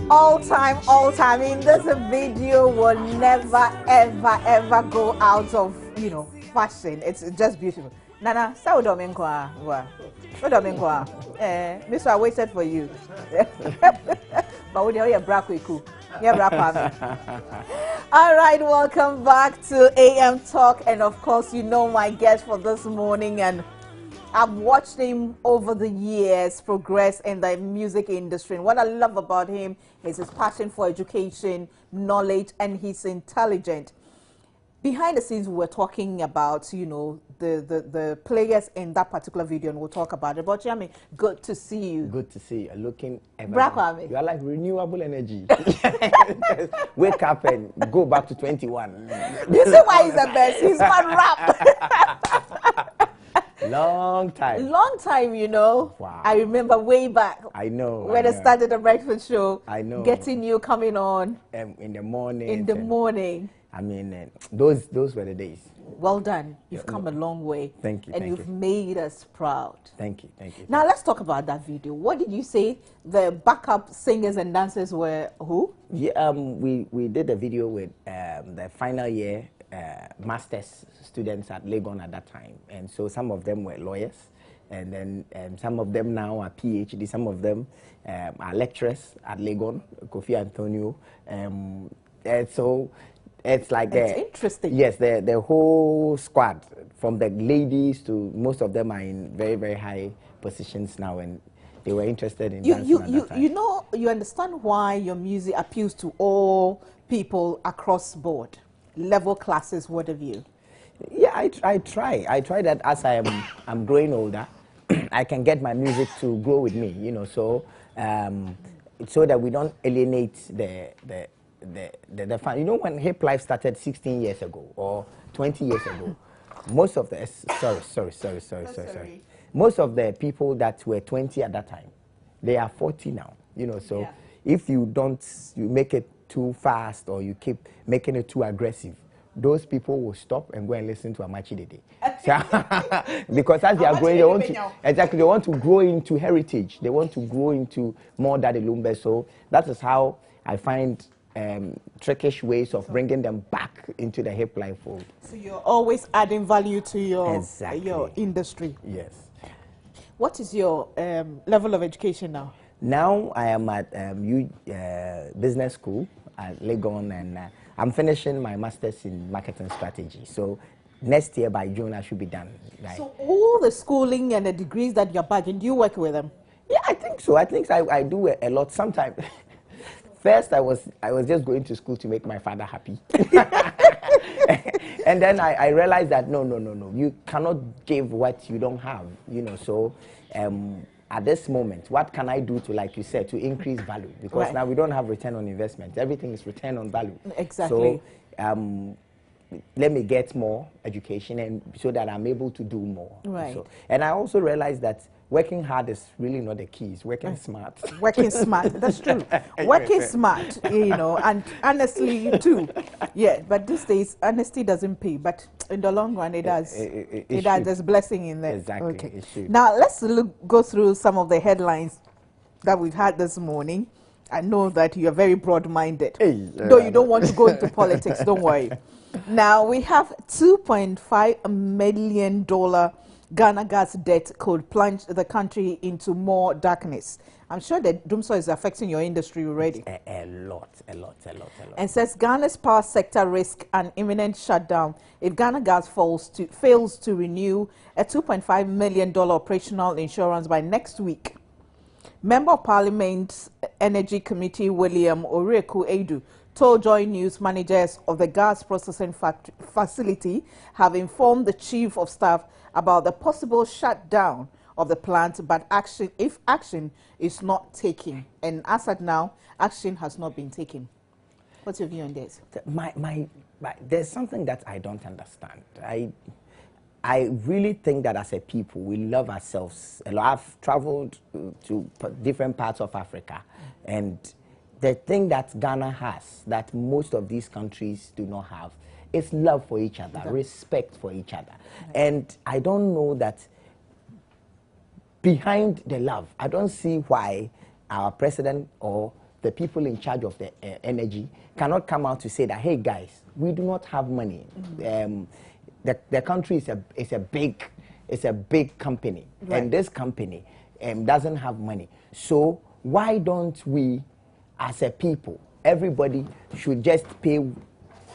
all time. In this video will never, ever go out of, fashion. It's just beautiful. Nana, sao dominkwa? What dominkwa? Miss, I waited for you. But we are black we cool. All right, welcome back to AM Talk, and of course, you know my guest for this morning, and I've watched him over the years progress in the music industry. And what I love about him is his passion for education, knowledge, and he's intelligent. Behind the scenes, we were talking about, the players in that particular video, and we'll talk about it. But Okyeame, good to see you. Good to see you. Looking Kwame. You are like renewable energy. Wake up and go back to 21. You see why he's the best? He's not rap. Long time. Wow. I remember way back. I know. When I started the breakfast show. I know. Getting you coming on. In the morning. In the morning. I mean, those were the days. Well done. You've come a long way. Thank you. And you've made us proud. Thank you. Now let's talk about that video. What did you say the backup singers and dancers were? Who? Yeah, we did a video with the final year master's students at Legon at that time, and so some of them were lawyers, and then some of them now are PhD, some of them are lecturers at Legon, Kofi Antonio, and so it's like interesting. Yes, the whole squad, from the ladies to most of them, are in very, very high positions now, and they were interested in dancing at that time. You understand why your music appeals to all people across board, level, classes, what have you? Yeah, I try that as I'm growing older, I can get my music to grow with me, so that we don't alienate the fan. When hip life started 16 years ago or 20 years ago, most of the sorry. Most of the people that were 20 at that time, they are 40 now, so yeah. If you make it too fast or you keep making it too aggressive, those people will stop and go and listen to Amachi Dede. Because as they are growing, they want to grow into heritage. They want to grow into more Daddy Lumbe. So that is how I find trickish ways of bringing them back into the hip life fold. So you're always adding value to your industry. Yes. What is your level of education now? Now I am at business school at Legon, and I'm finishing my master's in marketing strategy. So next year by June I should be done. Right? So all the schooling and the degrees that you're bagging, do you work with them? Yeah, I think so. I do a lot. Sometimes, first I was just going to school to make my father happy. And then I realized that no, you cannot give what you don't have, so at this moment, what can I do to, like you said, to increase value? Because now we don't have return on investment. Everything is return on value. Exactly. So let me get more education, and so that I'm able to do more. Right. So, and I also realized that working hard is really not the key. It's working smart. Working smart. That's true. Working smart, and honestly too. Yeah, but these days, honesty doesn't pay. But in the long run, it does. It does. There's blessing in there. Exactly. Okay. Now, let's go through some of the headlines that we've had this morning. I know that you are very broad-minded. Though you don't want to go into politics, don't worry. Now, we have $2.5 million Ghana gas debt could plunge the country into more darkness. I'm sure that Dumso is affecting your industry already. A lot. And says Ghana's power sector risk an imminent shutdown if Ghana Gas fails to renew a $2.5 million operational insurance by next week. Member of Parliament's Energy Committee William Oreku Edu told Joy News managers of the gas processing facility have informed the Chief of Staff about the possible shutdown of the plant, but if action is not taken, and as at now, action has not been taken. What's your view on this? There's something that I don't understand. I really think that as a people, we love ourselves a lot. I've traveled to different parts of Africa, and the thing that Ghana has that most of these countries do not have is love for each other, respect for each other. And I don't know that behind the love, I don't see why our president or the people in charge of the energy cannot come out to say that, hey guys, we do not have money. The country is a big company, right. and this company doesn't have money. So why don't we, as a people, everybody should just pay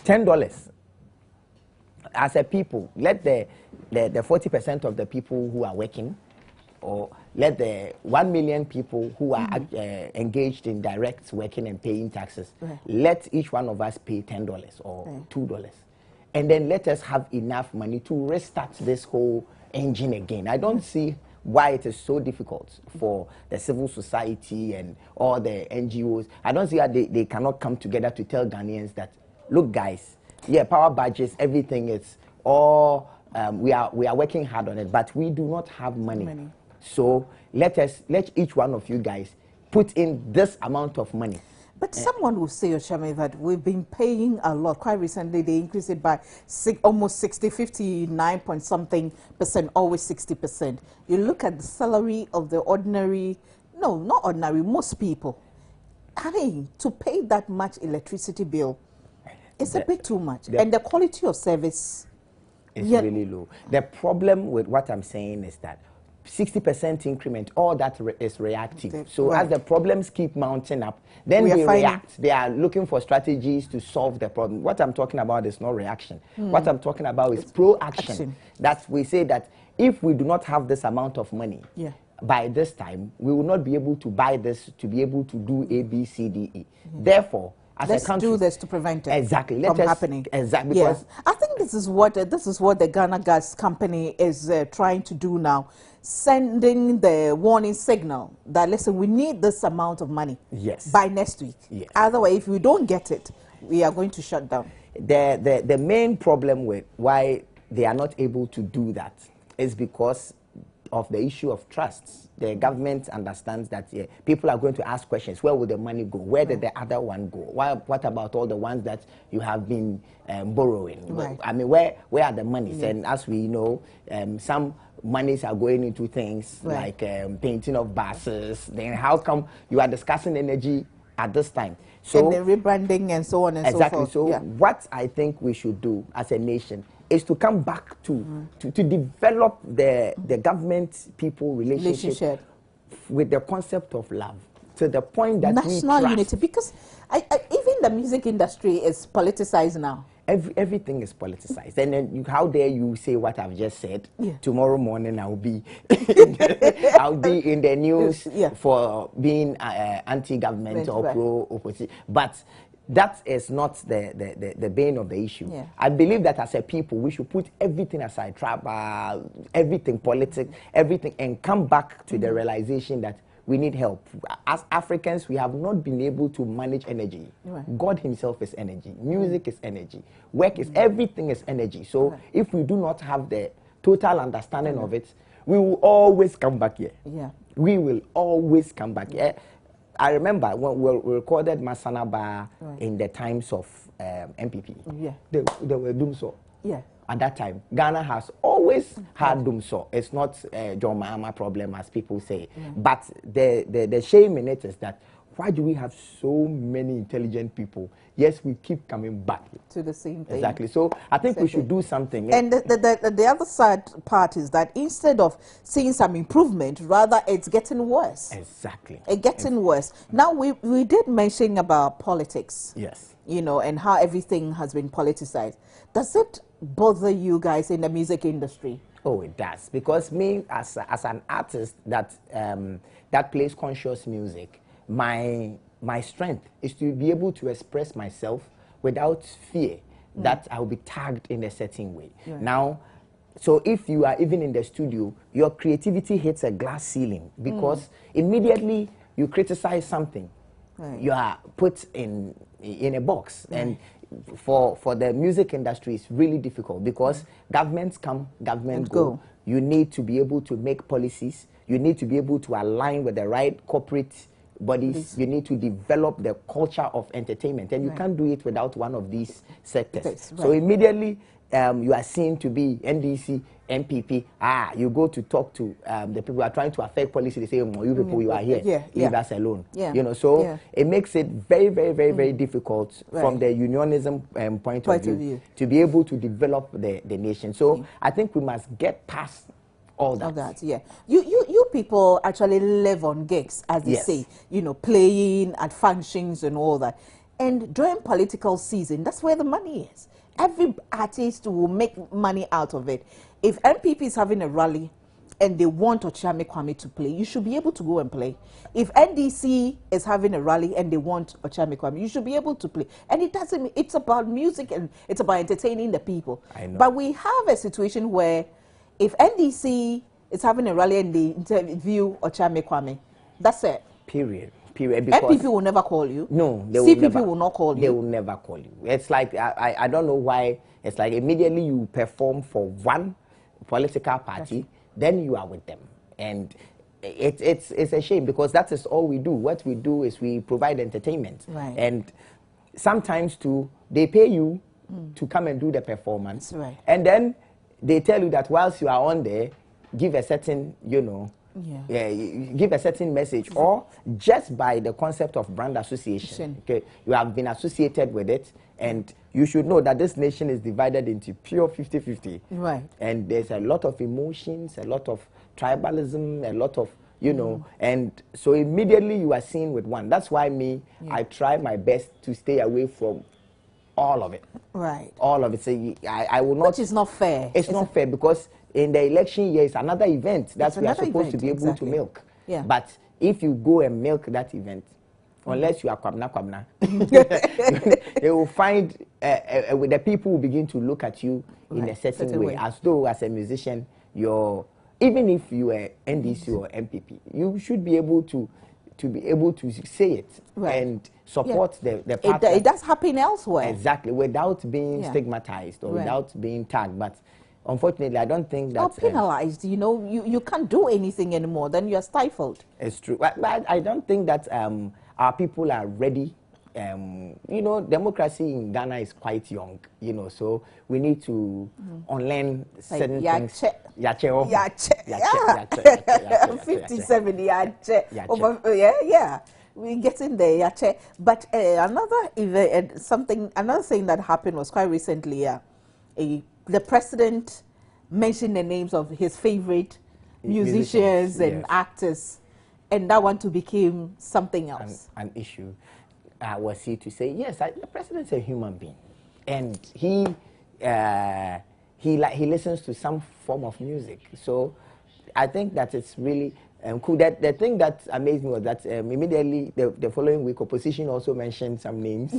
$10 as a people? Let the 40% of the people who are working, or let the 1 million people who are engaged in direct working and paying taxes, let each one of us pay $10 or $2. And then let us have enough money to restart this whole engine again. I don't see why it is so difficult for the civil society and all the NGOs. I don't see how they cannot come together to tell Ghanaians that, look guys, yeah, power budgets, everything is all, we are working hard on it, but we do not have money. So let each one of you guys put in this amount of money. But someone will say, Okyeame, that we've been paying a lot. Quite recently, they increased it by almost 59 point something percent, always 60%. You look at the salary of the ordinary, no, not ordinary, most people. I mean, to pay that much electricity bill, it's a bit too much. And the quality of service is really low. The problem with what I'm saying is that 60% increment, all that is reactive. So as the problems keep mounting up, then they react. They are looking for strategies to solve the problem. What I'm talking about is not reaction. What I'm talking about is pro-action. That we say that if we do not have this amount of money, by this time, we will not be able to buy this to be able to do A, B, C, D, E. Therefore, as let's a country, do this to prevent it from happening. Exactly. Because I think this is what the Ghana Gas Company is trying to do now, sending the warning signal that, listen, we need this amount of money by next week. Otherwise, if we don't get it, we are going to shut down. The main problem with why they are not able to do that is because of the issue of trust. The government understands that people are going to ask questions. Where will the money go? Where did the other one go? What about all the ones that you have been borrowing? I mean, where are the monies? And as we know, some monies are going into things like painting of buses. Then how come you are discussing energy at this time? So, and the rebranding and so on and so forth. Exactly. So what I think we should do as a nation is to come back to develop the government-people relationship with the concept of love, to the point that national unity. Because even the music industry is politicized now. Everything is politicized, and then how dare you say what I've just said? Tomorrow morning I'll be I'll be in the news for being anti-government or pro-opposition, but that is not the bane of the issue. I believe that as a people, we should put everything aside, tribal, everything, politics, everything, and come back to the realization that we need help. As Africans, we have not been able to manage energy. God himself is energy. Music is energy. Work is, everything is energy. So if we do not have the total understanding of it, we will always come back here. We will always come back here. I remember when we recorded Masanaba in the times of MPP. They were doom so. At that time, Ghana has always had doom so. It's not John Mahama problem, as people say. But the shame in it is that why do we have so many intelligent people? Yes, we keep coming back to the same thing. Exactly. So I think we should do something. And the other sad part is that instead of seeing some improvement, rather it's getting worse. Exactly. It's getting worse. Now we did mention about politics. You know, and how everything has been politicized. Does it bother you guys in the music industry? Oh, it does, because me as an artist that plays conscious music, my strength is to be able to express myself without fear that I will be tagged in a certain way. Now, so if you are even in the studio, your creativity hits a glass ceiling, because immediately you criticize something, you are put in a box. And for the music industry, it's really difficult, because governments come, governments go. You need to be able to make policies. You need to be able to align with the right corporate bodies. You need to develop the culture of entertainment, and you can't do it without one of these sectors. So immediately you are seen to be NDC, MPP, you go to talk to the people who are trying to affect policy. They say, oh, you people, you are here. Leave us alone. You know, so it makes it very, very, very, very difficult from the unionism point of view to be able to develop the nation. So I think we must get past all that. You people actually live on gigs, as they say, you know, playing at functions and all that. And during political season, that's where the money is. Every artist will make money out of it. If MPP is having a rally and they want Okyeame Kwame to play, you should be able to go and play. If NDC is having a rally and they want Okyeame Kwame, you should be able to play. And it doesn't, it's about music and it's about entertaining the people. I know. But we have a situation where if NDC is having a rally and they interview Okyeame Kwame, that's it. Period. MPP will never call you. No, they CPP will never, will not call you. They will never call you. It's like, I don't know why, it's like immediately you perform for one political party, then you are with them. And it's a shame because that is all we do. What we do is we provide entertainment. Right. And sometimes too, they pay you to come and do the performance. Right. And then they tell you that whilst you are on there, give a certain, you know, give a certain message, or just by the concept of brand association. Okay, you have been associated with it, and you should know that this nation is divided into pure 50-50. Right. And there's a lot of emotions, a lot of tribalism, a lot of, you know, and so immediately you are seen with one. That's why I try my best to stay away from all of it. Right. All of it. So I will not. Which is not fair. It's not fair because in the election year, it's another event that we are supposed to be able to milk. Yeah. But if you go and milk that event, unless you are kwamna, they will find the people will begin to look at you in a certain way, as though as a musician, even if you are NDC or MPP, you should be able to be able to say it and support the party. It does happen elsewhere. Exactly, without being stigmatized or without being tagged. But unfortunately, I don't think that... Or penalized, you know, you can't do anything anymore, then you're stifled. It's true. But I don't think that our people are ready. You know, democracy in Ghana is quite young, you know, so we need to unlearn certain things. 57, we're getting there, But another thing that happened was quite recently, the president mentioned the names of his favorite musicians and actors, and that one became something else. An issue. Was he to say, yes, the president's a human being, and he listens to some form of music. So I think that it's really cool. The thing that amazed me was that immediately the following week, opposition also mentioned some names.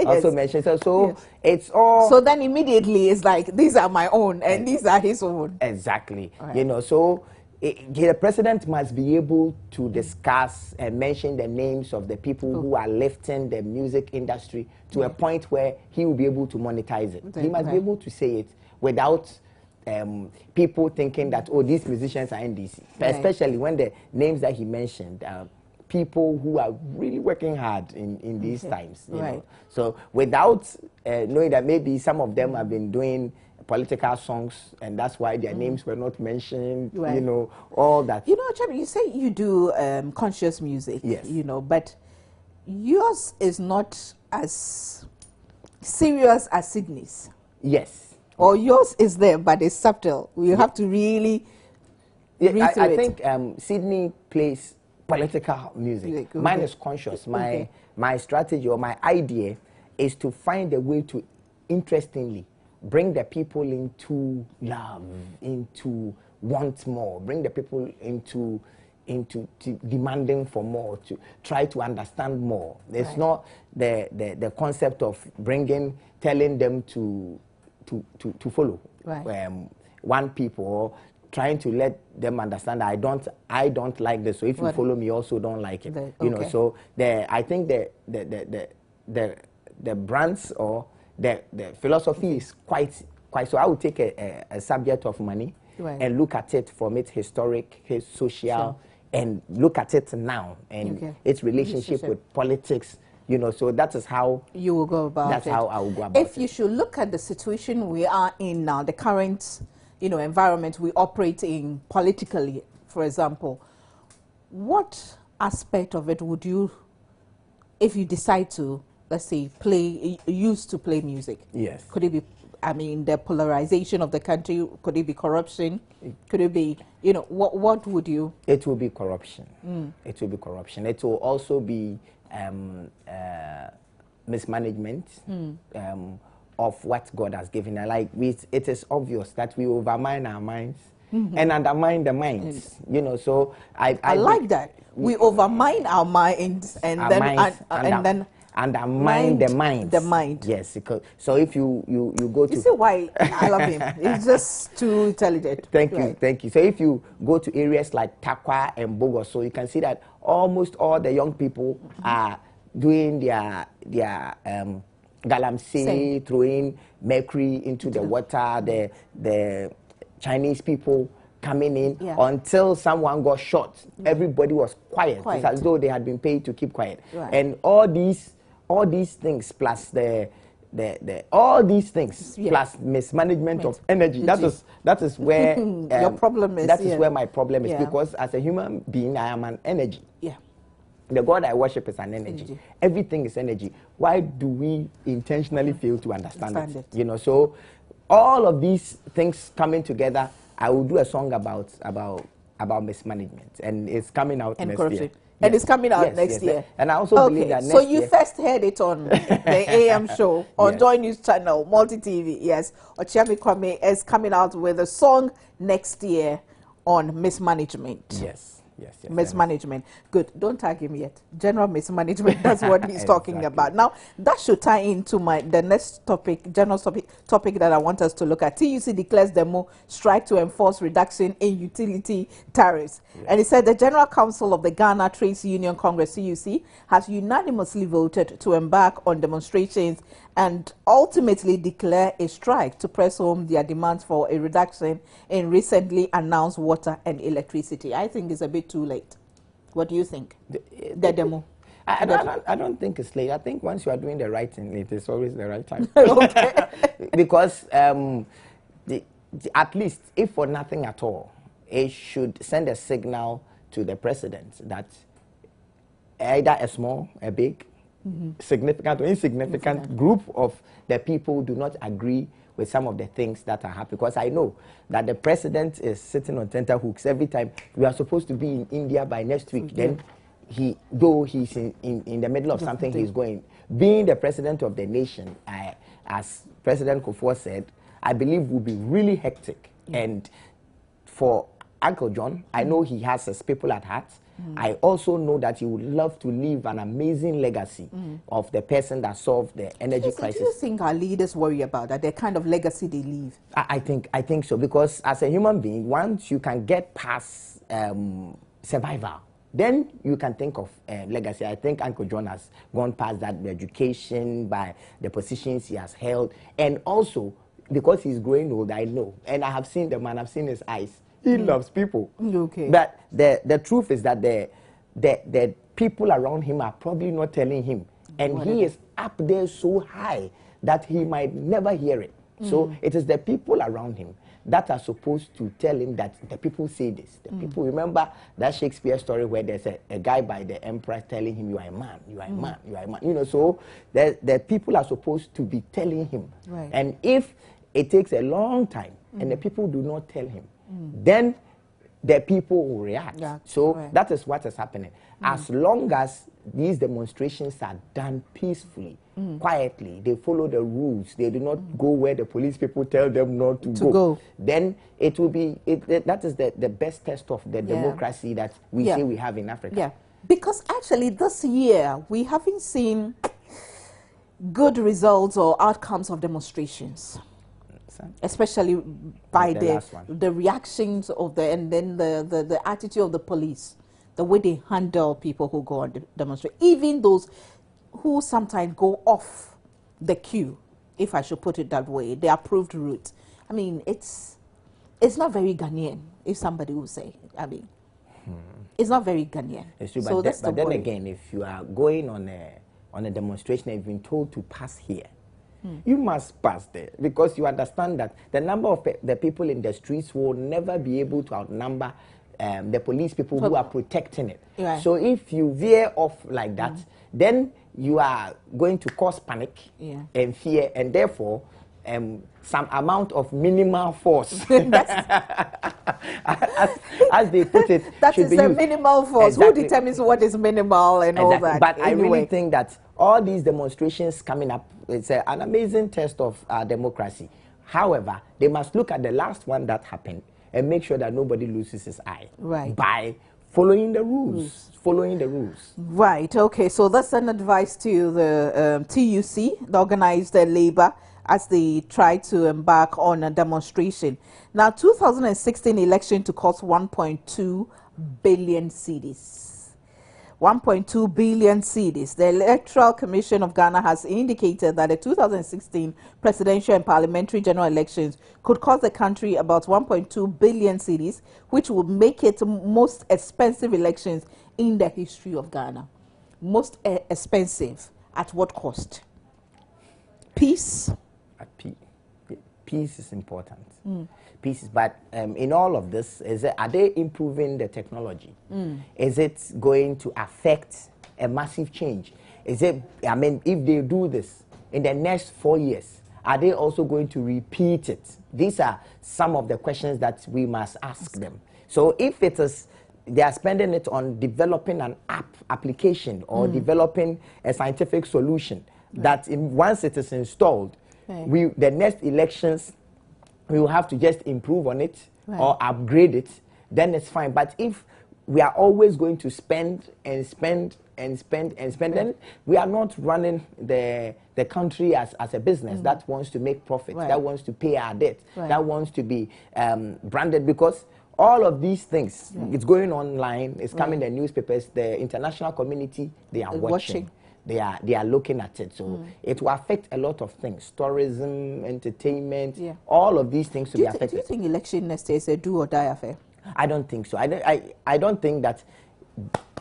Also mentioned. So it's all. So then immediately it's like, these are my own and these are his own. Exactly. Right. You know, so the president must be able to discuss and mention the names of the people who are lifting the music industry to a point where he will be able to monetize it. He must be able to say it without people thinking that, oh, these musicians are NDC. Especially when the names that he mentioned are people who are really working hard in these times. You know? So without knowing that maybe some of them have been doing political songs, and that's why their names were not mentioned, you know, all that. You know, Chabi, you say you do conscious music, you know, but yours is not as serious as Sydney's. Yes. Or yours is there, but it's subtle. You have to really I think Sydney plays political music. Mine is conscious. My strategy or my idea is to find a way to interestingly bring the people into love, into want more, bring the people into demanding for more, to try to understand more. It's not the concept of telling them to follow one people, or trying to let them understand I don't like this, so if you follow me, you also don't like it. You know, so I think the brands or the philosophy is quite. So I would take a subject of money and look at it from its historic, social, and look at it now and its relationship with politics You know, so that is how you will go about that's it. how I will go about If it. you should look at the situation we are in now, the current, environment we operate in politically, for example, what aspect of it would you, if you decide to, let's say, used to play music? Yes. Could it be, the polarization of the country? Could it be corruption? Could it be, what would you? It will be corruption. It will be corruption. It will also be mismanagement of what God has given. Like it is obvious that we overmine our minds and undermine the minds. You know, so I like that. We overmine our minds and our then minds and then undermine the minds. The mind. Yes, because, so if you go to... You see why I love him? He's just too intelligent. Thank you, Right. thank you. So if you go to areas like Takwa and Bogo, so you can see that almost all the young people are doing their galamsey, throwing mercury into the water, the Chinese people coming in until someone got shot. Everybody was quiet. It's as though they had been paid to keep quiet. Right. And all these things plus all these things plus mismanagement of energy. That is where your problem is. That is where my problem is, because as a human being I am an energy. Yeah. The God I worship is an energy. Everything is energy. Why do we intentionally fail to understand it? You know, so all of these things coming together, I will do a song about mismanagement, and it's coming out next year. And it's coming out next year. And I also believe that next year. So you year, first heard it on the AM show, on Joy News Channel, Multi TV. Yes. Okyeame Kwame is coming out with a song next year on mismanagement. Yes. Mismanagement. Good. Don't tag him yet. General mismanagement. That's what he's talking about. Now, that should tie into the next topic, general topic that I want us to look at. TUC declares demo strike to enforce reduction in utility tariffs. Yes. And he said the General Council of the Ghana Trades Union Congress, TUC, has unanimously voted to embark on demonstrations and ultimately declare a strike to press home their demands for a reduction in recently announced water and electricity. I think it's a bit too late. What do you think? The demo? I don't think it's late. I think once you are doing the right thing, it is always the right time. Okay. Because at least, if for nothing at all, it should send a signal to the president that either a small, a big, significant or insignificant group of the people do not agree with some of the things that are happening. Because I know that the president is sitting on tenterhooks every time. We are supposed to be in India by next week. Then he's in the middle of something, he's going. Being the president of the nation, as President Kufuor said, I believe will be really hectic. And for Uncle John, I know he has his people at heart. I also know that he would love to leave an amazing legacy of the person that solved the energy crisis. Do you think our leaders worry about that, the kind of legacy they leave? I think so, because as a human being, once you can get past survival, then you can think of legacy. I think Uncle John has gone past that, the education, by the positions he has held, and also because he's growing old, I know, and I have seen the man, I've seen his eyes. He loves people. Okay. But the truth is that the people around him are probably not telling him. And he is up there so high that he might never hear it. So it is the people around him that are supposed to tell him that the people say this. The people, remember that Shakespeare story where there's a guy by the emperor telling him, you are a man, you are a man, you are a man. You know, so the people are supposed to be telling him. Right. And if it takes a long time and the people do not tell him, then the people will react. So that is what is happening. As long as these demonstrations are done peacefully, quietly, they follow the rules, they do not go where the police people tell them not to go, then it will be, that is the best test of the democracy that we say we have in Africa. Yeah, because actually this year we haven't seen good results or outcomes of demonstrations. Especially by the reactions of the attitude of the police, the way they handle people who go on demonstrate, even those who sometimes go off the queue, if I should put it that way, the approved route. I mean, it's not very Ghanaian, if somebody will say. I mean, it's not very Ghanaian. It's true, so but then again, if you are going on on a demonstration and you've been told to pass here, you must pass there, because you understand that the number of the people in the streets will never be able to outnumber the police people who are protecting it. Right. So if you veer off like that, then you are going to cause panic and fear, and therefore some amount of minimal force, as they put it, that should is be a used. minimal force. Exactly. Who determines what is minimal and all that? But anyway. I really think that all these demonstrations coming up, it's an amazing test of democracy. However, they must look at the last one that happened and make sure that nobody loses his eye by following the rules. Following the rules. Right. Okay. So that's an advice to the TUC, the organized labor, as they try to embark on a demonstration. Now, 2016 election to cost 1.2 billion cedis. 1.2 billion cedis. The Electoral Commission of Ghana has indicated that the 2016 presidential and parliamentary general elections could cost the country about 1.2 billion cedis, which would make it most expensive elections in the history of Ghana. Most expensive. At what cost? Peace. Peace is important. Peace is, but in all of this, are they improving the technology? Is it going to affect a massive change? Is it, I mean, if they do this in the next 4 years, are they also going to repeat it? These are some of the questions that we must ask them. So if it is, they are spending it on developing an application or developing a scientific solution that once it is installed, the next elections, we will have to just improve on it or upgrade it, then it's fine. But if we are always going to spend and spend and spend and spend, then we are not running the country as a business that wants to make profit, that wants to pay our debt, that wants to be branded, because all of these things, it's going online, it's coming in the newspapers, the international community, they are watching. They are looking at it, so it will affect a lot of things: tourism, entertainment, all of these things to be affected. Do you think election next year is a do or die affair? I don't think so. I don't think that.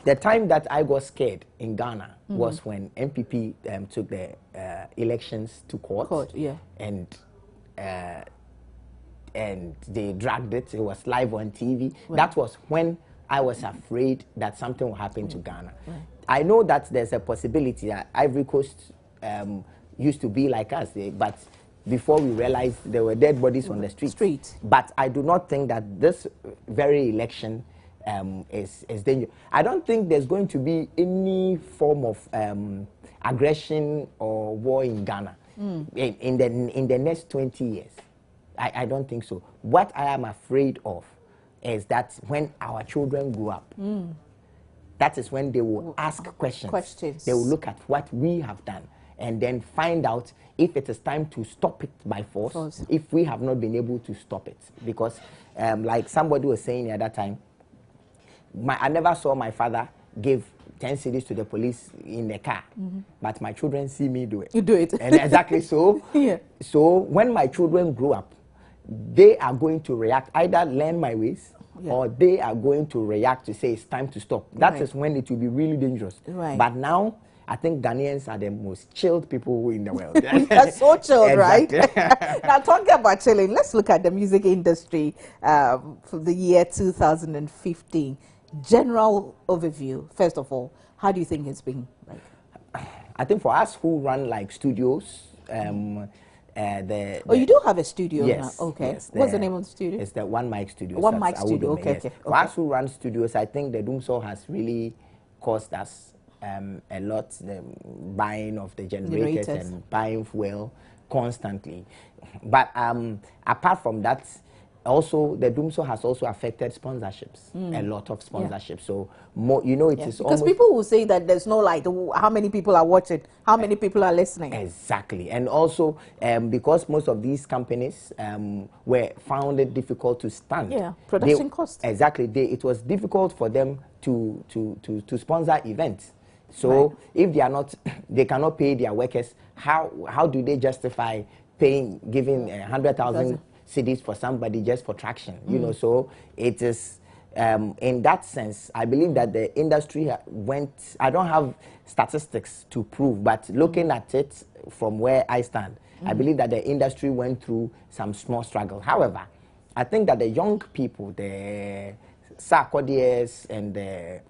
The time that I got scared in Ghana was when MPP took the elections to court, and they dragged it. It was live on TV. That was when I was afraid that something will happen to Ghana. I know that there's a possibility that Ivory Coast used to be like us, but before we realized there were dead bodies on the street. But I do not think that this very election is dangerous. I don't think there's going to be any form of aggression or war in Ghana in the next 20 years. I don't think so. What I am afraid of is that when our children grow up, that is when they will ask questions. They will look at what we have done and then find out if it is time to stop it by force, if we have not been able to stop it. Because like somebody was saying at that time, I never saw my father give 10 cedis to the police in the car, but my children see me do it. You do it. And exactly so. So when my children grow up, they are going to react, either learn my ways, or they are going to react to say it's time to stop. That is when it will be really dangerous. But now, I think Ghanaians are the most chilled people in the world. We are so chilled, right? Now, talking about chilling, let's look at the music industry for the year 2015. General overview, first of all, how do you think it's been like? I think for us who run like studios, you do have a studio now? Okay. Yes, what's the name of the studio? It's the One Mic Studios. One Mic Studio, okay. For us who run studios, I think the Doomsaw has really cost us a lot, the buying of the generators and buying fuel constantly. But apart from that, also the Doomsaw has also affected sponsorships, a lot of sponsorships. So more, you know, it is because people will say that there's no like how many people are watching, how many people are listening. Exactly. And also because most of these companies were found it difficult to stand. Production costs. Exactly. It was difficult for them to sponsor events. So if they are not, they cannot pay their workers, how do they justify giving 100,000 cedis for somebody just for traction? You know, so it is in that sense, I believe that the industry went, I don't have statistics to prove, but looking at it from where I stand, I believe that the industry went through some small struggle. However, I think that the young people, the Sarkodie's and the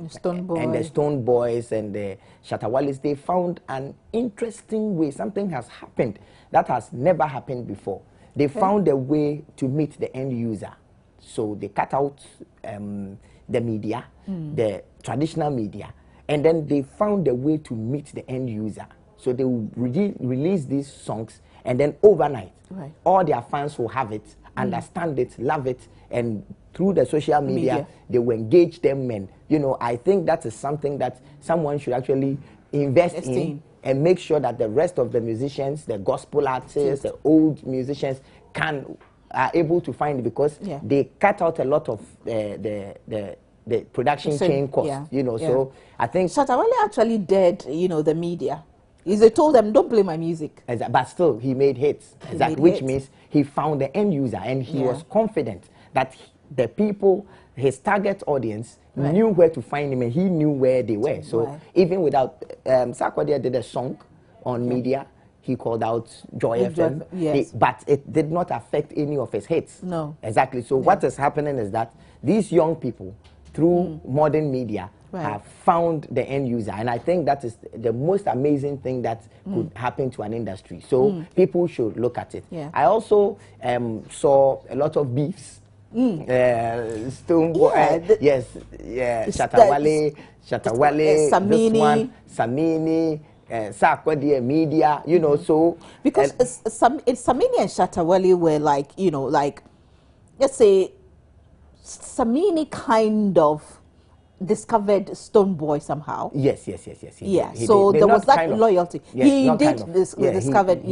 Stone Boys and the Shatawalis, they found an interesting way. Something has happened that has never happened before. They found a way to meet the end user. So they cut out the media, the traditional media, and then they found a way to meet the end user. So they will release these songs, and then overnight, all their fans will have it, understand it, love it, and through the social media, they will engage them. And I think that is something that someone should actually invest in and make sure that the rest of the musicians, the gospel artists, the old musicians are able to find it, because they cut out a lot of the production chain costs. So I think Shatawale actually did the media. He told them, don't play my music. But still, he made hits. Which means he found the end user, and he was confident that the people, his target audience, knew where to find him, and he knew where they were. So even without, Sarkodie did a song on media. He called out Joy FM, but it did not affect any of his hits. No. Exactly. So what is happening is that these young people, through modern media, have found the end user, and I think that is the most amazing thing that could happen to an industry. So people should look at it. I also saw a lot of beefs. Stoneboy, Shatawale, Samini, Samini, Sarkodie media, so because Samini and Shatawale were like, let's say Samini kind of discovered Stoneboy somehow. Yes. Yeah. So there was that loyalty. He did discovered.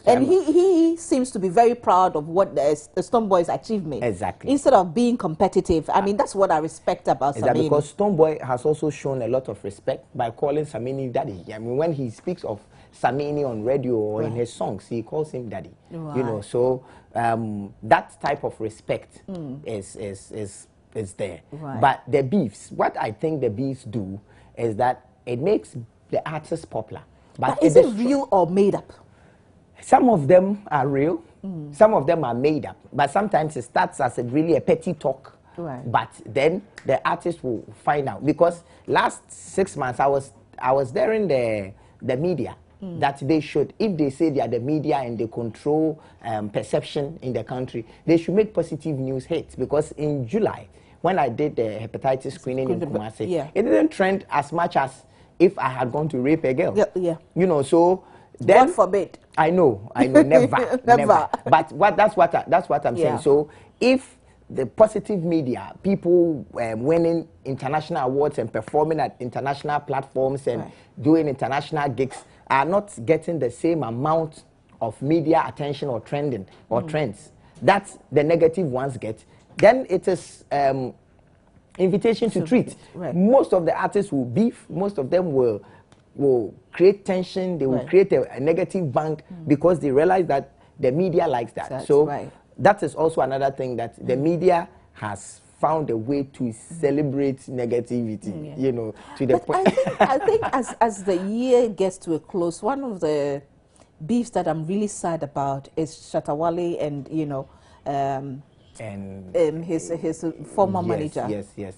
And he seems to be very proud of what the Stoneboy's achievement. Exactly. Instead of being competitive. I mean, that's what I respect about Samini. Because Stoneboy has also shown a lot of respect by calling Samini daddy. I mean, when he speaks of Samini on radio or in his songs, he calls him daddy. So that type of respect is there. But the beefs, what I think the beefs do is that it makes the artist popular. But is it real or made up? Some of them are real, some of them are made up. But sometimes it starts as a petty talk. But then the artist will find out. Because last 6 months I was there in the media. That they should, if they say they are the media and they control perception in the country, they should make positive news hits. Because in July, when I did the hepatitis screening in Kumasi, it didn't trend as much as if I had gone to rape a girl. So then, God forbid. I know, never, never. But that's what I'm saying. So if the positive media, people winning international awards and performing at international platforms and doing international gigs are not getting the same amount of media attention or trending or trends that the negative ones get, then it is invitation to treat. Most of the artists will beef. Most of them will create tension. They will create a negative bank because they realize that the media likes that. That is also another thing, that the media has found a way to celebrate negativity, to the point. I think as the year gets to a close, one of the beefs that I'm really sad about is Shatawale and his former manager. Yes.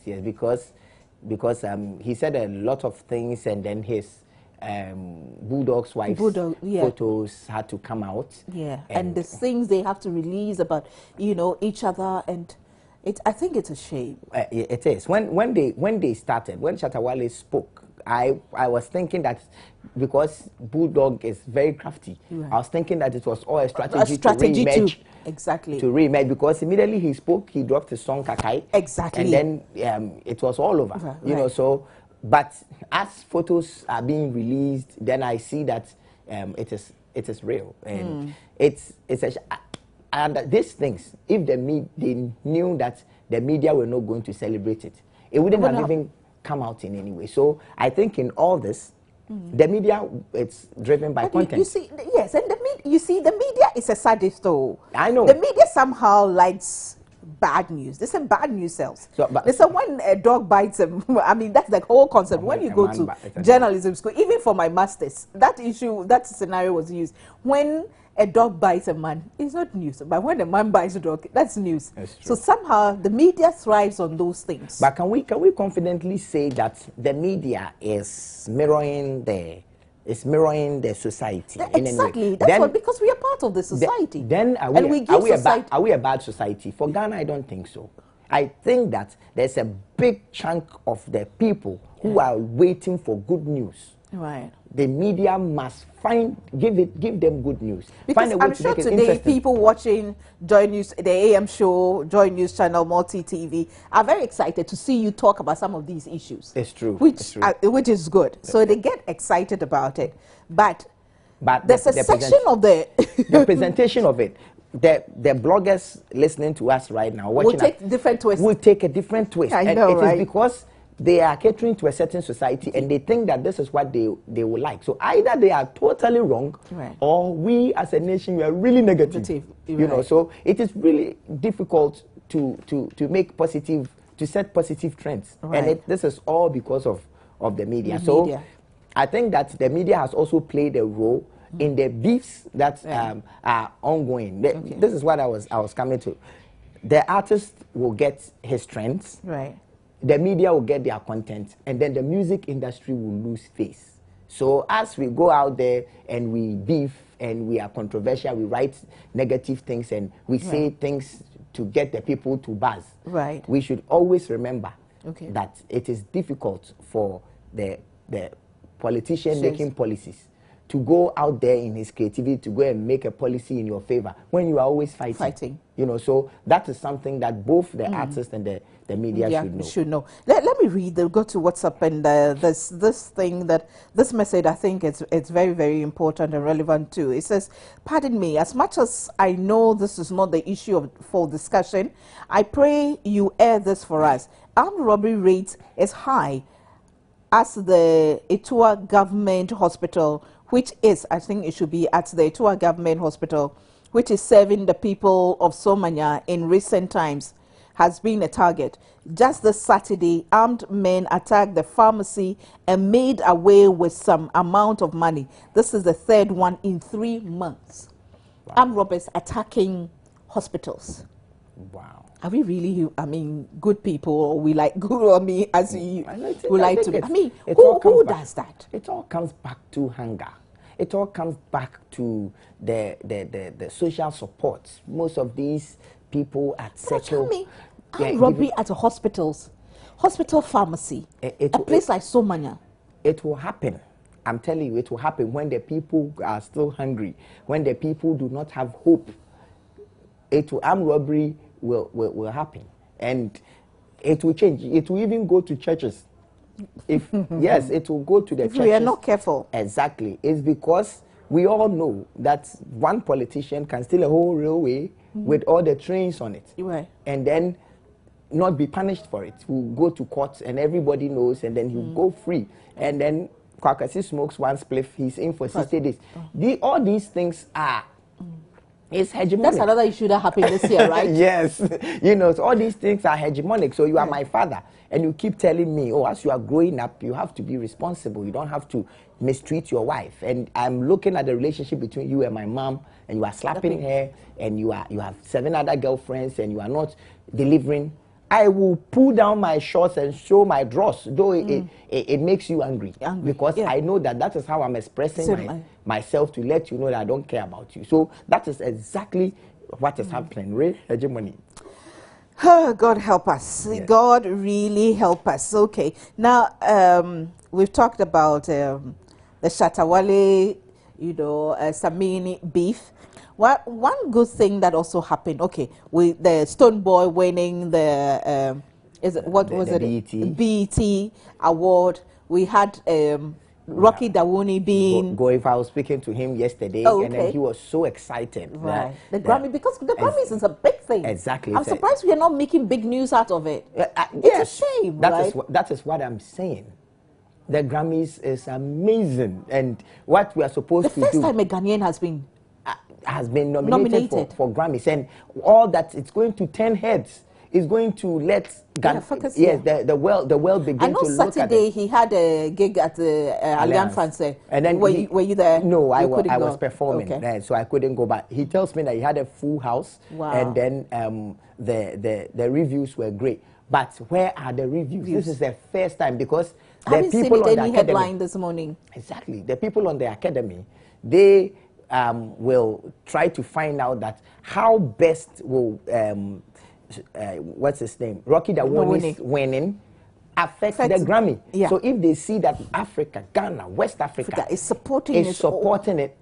Because he said a lot of things, and then his Bulldog's wife's photos had to come out. And the things they have to release about each other, and I think it's a shame. It is. When they started, when Shatawale spoke, I was thinking that because Bulldog is very crafty, I was thinking that it was all a strategy to rematch. Exactly. To rematch, because immediately he spoke, he dropped the song Kakai. Exactly. And then it was all over. So, but as photos are being released, then I see that it is real, and and these things, if they knew that the media were not going to celebrate it, it wouldn't have even come out in any way. So I think in all this, the media, it's driven by content. You see, yes, and the media is a sadist though. I know. The media somehow likes bad news. They say bad news sells. So, but, they say when a dog bites him, I mean, that's the whole concept. When you go to journalism school, even for my master's, that scenario was used. When a dog bites a man, it's not news. But when a man bites a dog, that's news. So somehow the media thrives on those things. But can we confidently say that the media is mirroring the society? Exactly. That's what, because we are part of the society. Then are we a bad society? For Ghana, I don't think so. I think that there's a big chunk of the people who are waiting for good news. Right. The media must give them good news. Because I'm sure today people watching Joy News, the AM show, Joy News Channel, Multi TV, are very excited to see you talk about some of these issues. It's true. Which is good. So they get excited about it. But there's a section of the presentation of it. The bloggers listening to us right now, watching, will take different twists. Will take a different twist. I know, and it right? is because they are catering to a certain society and they think that this is what they would like. So either they are totally wrong, right, or we as a nation, we are really negative. You know, so it is really difficult to set positive trends. Right. And this is all because of the media. So I think that the media has also played a role in the beefs that are ongoing. This is what I was coming to. The artist will get his trends. Right. The media will get their content, and then the music industry will lose face. So as we go out there and we beef and we are controversial, we write negative things and we say things to get the people to buzz. Right. We should always remember that it is difficult for the politician making policies to go out there in his creativity to go and make a policy in your favor when you are always fighting. You know, so that is something that both the artists and the media should know. Let me read. Go to WhatsApp and this message, I think it's very, very important and relevant too. It says, pardon me, as much as I know this is not the issue for discussion, I pray you air this for us. Armed robbery rate is high as the Etua Government Hospital, which is, I think it should be at the Etua Government Hospital, which is serving the people of Somanya in recent times, has been a target. Just this Saturday, armed men attacked the pharmacy and made away with some amount of money. This is the third one in 3 months. Wow. Armed robbers attacking hospitals. Wow. Are we really, I mean, good people, or we like good, or me, as you would like to be? I mean, who does that? It all comes back to hunger. It all comes back to the social support. Most of these people at Circle. Robbery at a hospital pharmacy, a place like Somanya. It will happen. I'm telling you, it will happen when the people are still hungry, when the people do not have hope. Armed robbery will happen, and it will change. It will even go to churches. Yes, it will go to the churches. We are not careful. Exactly. It's because we all know that one politician can steal a whole railway with all the trains on it, and then not be punished for it. We'll go to court and everybody knows, and then he'll go free. And then Kwakasi smokes one spliff, he's in for 60 days. All these things are it's hegemonic. That's another issue that happened this year, right? Yes. You know, so all these things are hegemonic. So you are my father, and you keep telling me, oh, as you are growing up, you have to be responsible. You don't have to mistreat your wife. And I'm looking at the relationship between you and my mom, and you are slapping her, and you have 7 other girlfriends, and you are not delivering. I will pull down my shorts and show my drawers, though it makes you angry. Because I know that is how I'm expressing myself to let you know that I don't care about you. So that is exactly what is happening. Real hegemony. God help us. Yes. God really help us. Okay. Now, we've talked about the Shatawale, Samini beef. One good thing that also happened, with the Stone Boy winning the BET award, we had Rocky Dawuni being. If I was speaking to him yesterday, and then he was so excited. Right, the Grammy, because the Grammys is a big thing. Exactly. I'm surprised we are not making big news out of it. Yes, it's a shame, that is what I'm saying. The Grammys is amazing, and what we are supposed to do. The first time a Ghanaian has been nominated. For Grammys, and all that, it's going to turn heads. is going to let Ghana, focus, yes, the world begin I know to look at Saturday he had a gig at the Allianz Francaise. And then were you there? No, I couldn't was go. performing, Okay. so I couldn't go. But he tells me that he had a full house, Wow. and then the reviews were great. But where are the reviews? This is the first time, because I the haven't people seen it on the any academy, headline this morning. exactly, the people on the academy, they will try to find out that how best will what's his name, Rocky Dawoni's winning affect the Grammy. Yeah. So if they see that Africa, Ghana, West Africa is supporting it,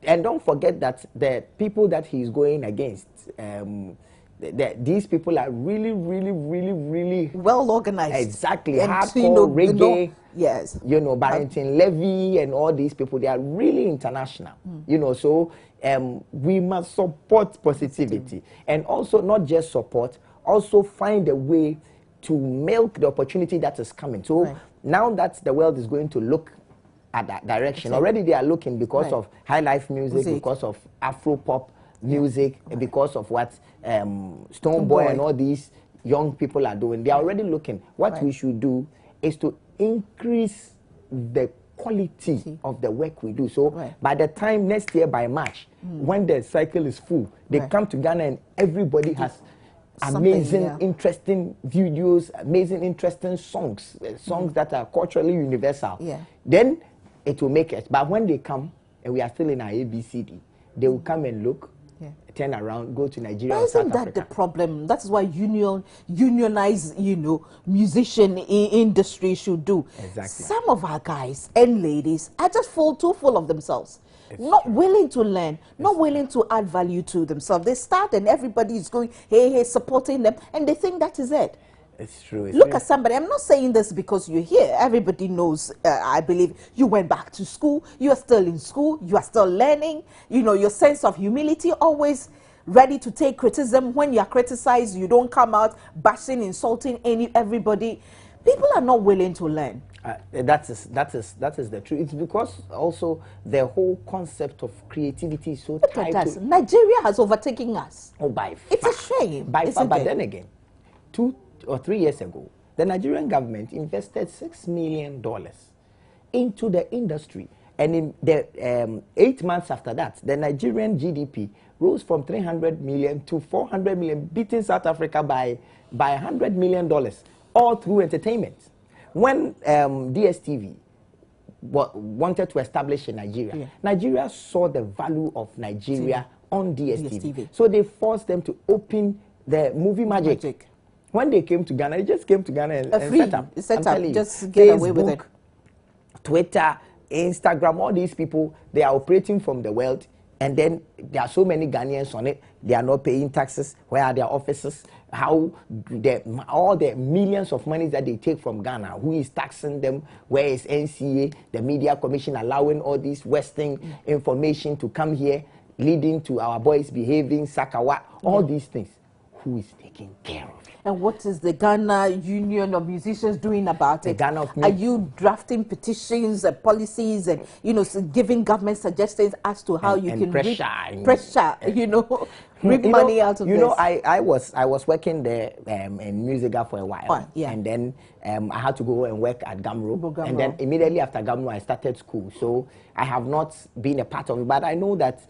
and don't forget that the people that he's going against, these people are really, really, really, really well organized. Exactly, and hardcore reggae. Yes. Barrington Levy and all these people, they are really international. So we must support positivity, and also not just support, also find a way to milk the opportunity that is coming. So now that the world is going to look at that direction, already they are looking because of high life music, because of Afro pop music, because of what Stonebwoy and all these young people are doing. They are already looking. What we should do is to increase the quality of the work we do. So by the time next year, by March, when the cycle is full, they come to Ghana and everybody has amazing, interesting videos, amazing, interesting songs, songs that are culturally universal. Then it will make it. But when they come and we are still in our ABCD, they will come and look, turn around, go to Nigeria or South Africa. Isn't that the problem? That's why unionized, musician industry should do. Exactly. Some of our guys and ladies are just too full of themselves. Not willing to learn, not willing to add value to themselves. They start and everybody is going, hey, supporting them, and they think that is it. It's true. Look at somebody. I'm not saying this because you're here. Everybody knows, I believe, you went back to school. You are still in school. You are still learning. Your sense of humility, always ready to take criticism. When you are criticized, you don't come out bashing, insulting everybody. People are not willing to learn. That is the truth. It's because also the whole concept of creativity is so tight. Nigeria has overtaken us. Oh, by far. It's a shame. By far, but then again, 2 or 3 years ago, the Nigerian government invested $6 million into the industry. And in the 8 months after that, the Nigerian GDP rose from 300 million to 400 million, beating South Africa by $100 million, all through entertainment. When DSTV wanted to establish in Nigeria, Nigeria saw the value of Nigeria on DSTV. So they forced them to open the movie magic. When they came to Ghana, they just came to Ghana and set up. Just get Facebook, away with it. Twitter, Instagram, all these people, they are operating from the world, and then there are so many Ghanaians on it. They are not paying taxes. Where are their offices? How all the millions of monies that they take from Ghana, who is taxing them? Where is NCA, the Media Commission, allowing all this Western information to come here, leading to our boys behaving, Sakawa, all these things? Who is taking care of it? And what is the Ghana Union of Musicians doing about it? Are you drafting petitions and policies and, giving government suggestions as to how you can reap money out of this? I was working there in Musica for a while. And then I had to go and work at Gamro. And then immediately after Gamro, I started school. So I have not been a part of it, but I know that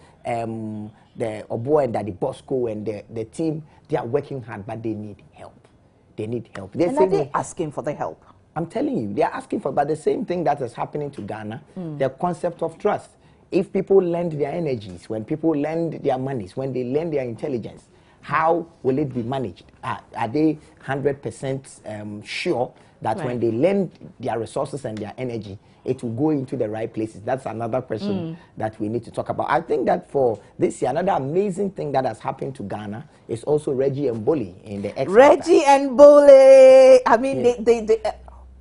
the Obo and Daddy Bosco and the team, they are working hard, but they need help. They need help. And are they asking for the help? I'm telling you, they are asking for, but the same thing that is happening to Ghana, the concept of trust. If people lend their energies, when people lend their monies, when they lend their intelligence, how will it be managed? Are they 100% sure that when they lend their resources and their energy, it will go into the right places? That's another question that we need to talk about. I think that for this year, another amazing thing that has happened to Ghana is also Reggie and Bully in the X. Reggie and Bully. I mean, they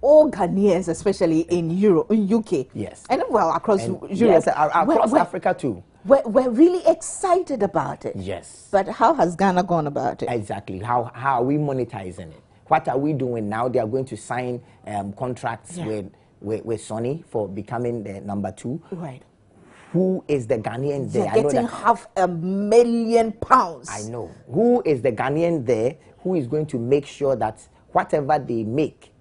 all Ghanaians, especially in Europe, in UK. Yes. And across Europe. Yes, across Africa too. We're really excited about it. Yes. But how has Ghana gone about it? Exactly. How are we monetizing it? What are we doing now? They are going to sign contracts with Sony for becoming the number 2. Right. Who is the Ghanaian there? They're getting £500,000. I know. Who is the Ghanaian there who is going to make sure that whatever they make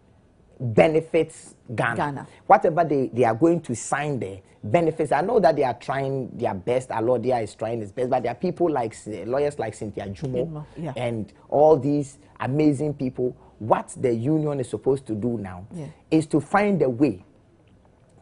benefits Ghana. Whatever they are going to sign there benefits. I know that they are trying their best. Alodia is trying his best, but there are people like lawyers like Cynthia Jumo and all these amazing people. What the union is supposed to do now is to find a way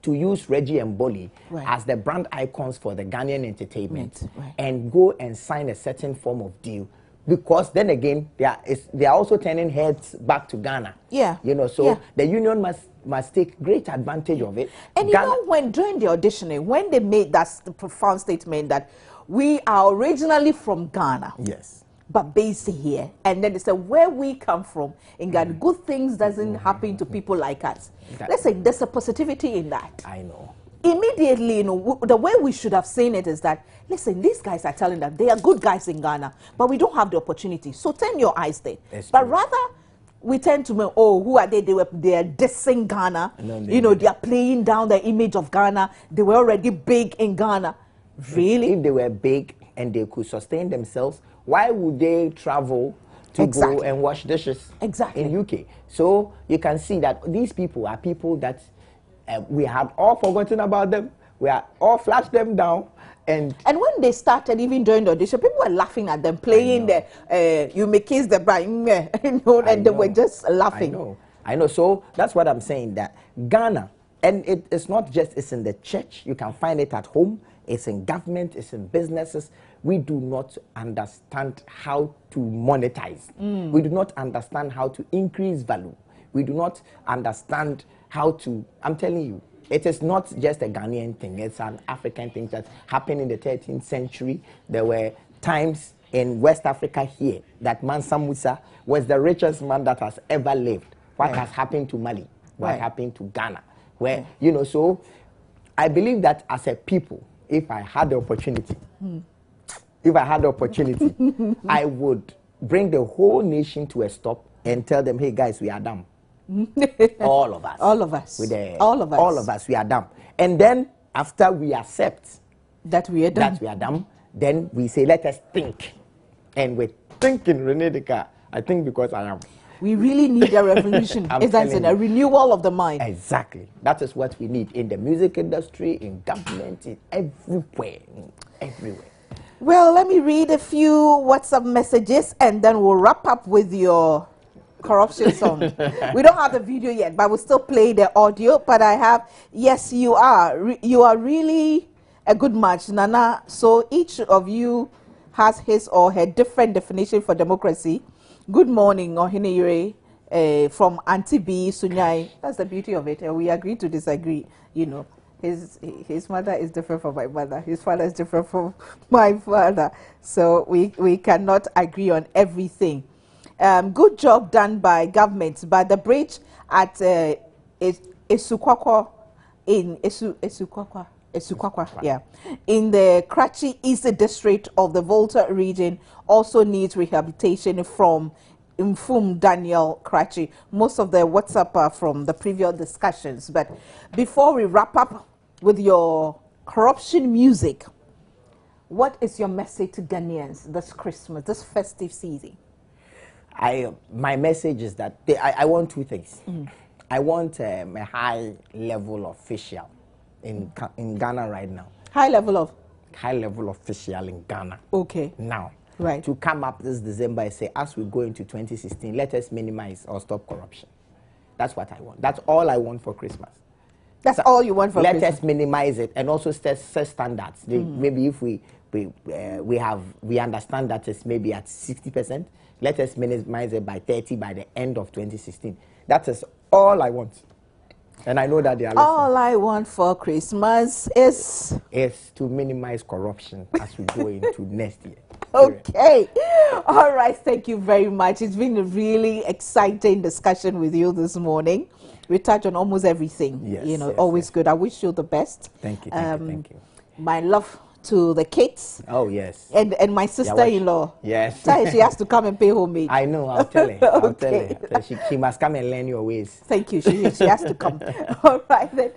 to use Reggie and Bolly as the brand icons for the Ghanaian entertainment and go and sign a certain form of deal, because then again they are also turning heads back to Ghana. You know, so the union must take great advantage of it. And Ghana, you know, when during the auditioning, when they made that profound statement that we are originally from Ghana, but based here, and then they said where we come from in Ghana, good things doesn't happen to people like us. Listen, there's a positivity in that. I know. Immediately, you know, the way we should have seen it is that, listen, these guys are telling them they are good guys in Ghana, but we don't have the opportunity. So turn your eyes there. But rather, we tend to, oh, who are they? They are dissing Ghana. You know, they are playing down the image of Ghana. They were already big in Ghana. Really? If they were big and they could sustain themselves, why would they travel to go and wash dishes in UK? So you can see that these people are people that we have all forgotten about them. We are all flashed them down. And when they started, even during the audition, people were laughing at them, playing the you may kiss the bride, you know, and they were just laughing. I know. So that's what I'm saying, that Ghana, and it's not just, it's in the church. You can find it at home. It's in government. It's in businesses. We do not understand how to monetize. We do not understand how to increase value. We do not understand how to, I'm telling you, it is not just a Ghanaian thing. It's an African thing that happened in the 13th century. There were times in West Africa here that Mansa Musa was the richest man that has ever lived. What has happened to Mali? What happened to Ghana? Where, you know, so I believe that as a people, if I had the opportunity, I would bring the whole nation to a stop and tell them, hey guys, we are dumb. All of us. All of us. All of us. We are dumb. And then after we accept that we are dumb, then we say, let us think. And we're thinking, Renedika, I think because I am. We really need a revolution. Isn't a renewal of the mind? Exactly. That is what we need in the music industry, in government, in everywhere. Everywhere. Well, let me read a few WhatsApp messages and then we'll wrap up with your corruption song. We don't have the video yet, but we'll still play the audio. But I have, yes, you are really a good match, Nana. So each of you has his or her different definition for democracy. Good morning, Oheneyere, from Auntie B, Sunyai. That's the beauty of it. We agree to disagree, you know. His mother is different from my mother. His father is different from my father. So we cannot agree on everything. Good job done by government, but the bridge at Esukwakwa in in the Karachi East District of the Volta region also needs rehabilitation from Mfum Daniel Karachi. Most of the WhatsApp are from the previous discussions. But before we wrap up with your corruption music, what is your message to Ghanaians this Christmas, this festive season? My message is that I want two things. I want a high level official in Ghana right now. High level official in Ghana. Okay. Now. Right. To come up this December and say, as we go into 2016, let us minimize or stop corruption. That's what I want. That's all I want for Christmas. That's all you want for Christmas? Let us minimize it and also set standards. Maybe if we understand that it's maybe at 60%, let us minimize it by 30 by the end of 2016. That is all I want. And I know that they are listening. All I want for Christmas is to minimize corruption as we go into next year. Okay. All right. Thank you very much. It's been a really exciting discussion with you this morning. We touched on almost everything. Yes, you know, always good. I wish you the best. Thank you. Thank you. My love to the kids. Oh, yes. And my sister-in-law. Yes. She has to come and pay homage. I know. I'll tell her. I'll tell her. She must come and learn your ways. Thank you. She has to come. All right then.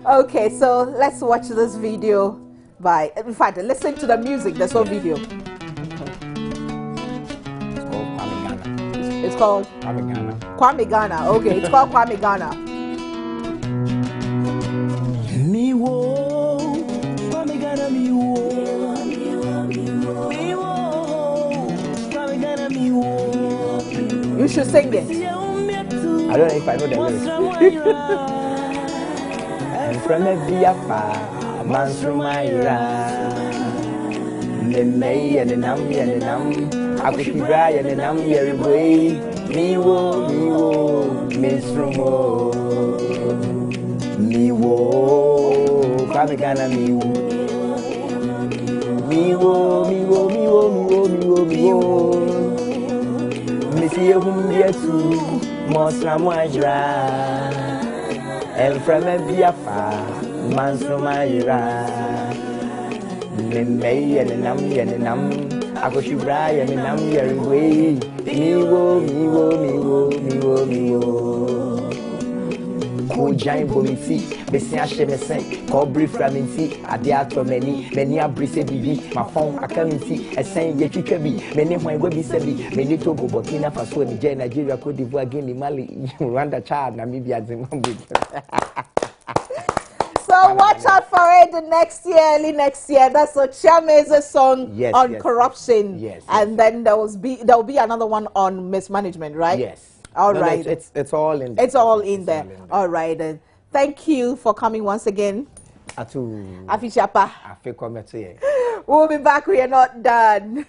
Okay, so let's watch this video. In fact, listen to the music. There's no video. It's called Kwame Ghana. It's called Kwame Ghana. Kwame Ghana. Okay, it's called Kwame Ghana. Me wo, Kwame Ghana me wo, me wo, Kwame Ghana me wo. You should sing it. I don't know if I know the lyrics. And from a biafa, Mansrumaira, the May and the Nam and the Nam, Akukibra and the Nam Yerway, Miwo, Minsrumo, Miwo, Kwame Ghana Miwo, Miwo, Monsieur Humbiatu, Mosramoira, and from a biafa, Mansrumaira. May and Nam and Nam, Akukibra and the Nam Yerway, Miwo. Giant Bomiti, Bessia Shemese, Cobri Framinti, Adiato many a brise bibi, my phone, I come see, a saying yet you can be, many my webby sabi, many Togo, Burkina Faso, Nigeria, Cote d'Ivoire, Guinea, Mali, Rwanda, Chad, Namibia, Zimbabwe. So watch out for it the next year, early next year. That's Okyeame's song on corruption. Yes. And then there will be another one on mismanagement, right? Yes. All right. It's all in there. It's all in there. All right. Then. Thank you for coming once again. Atu. Afichapa. Afi komete. We'll be back. We are not done.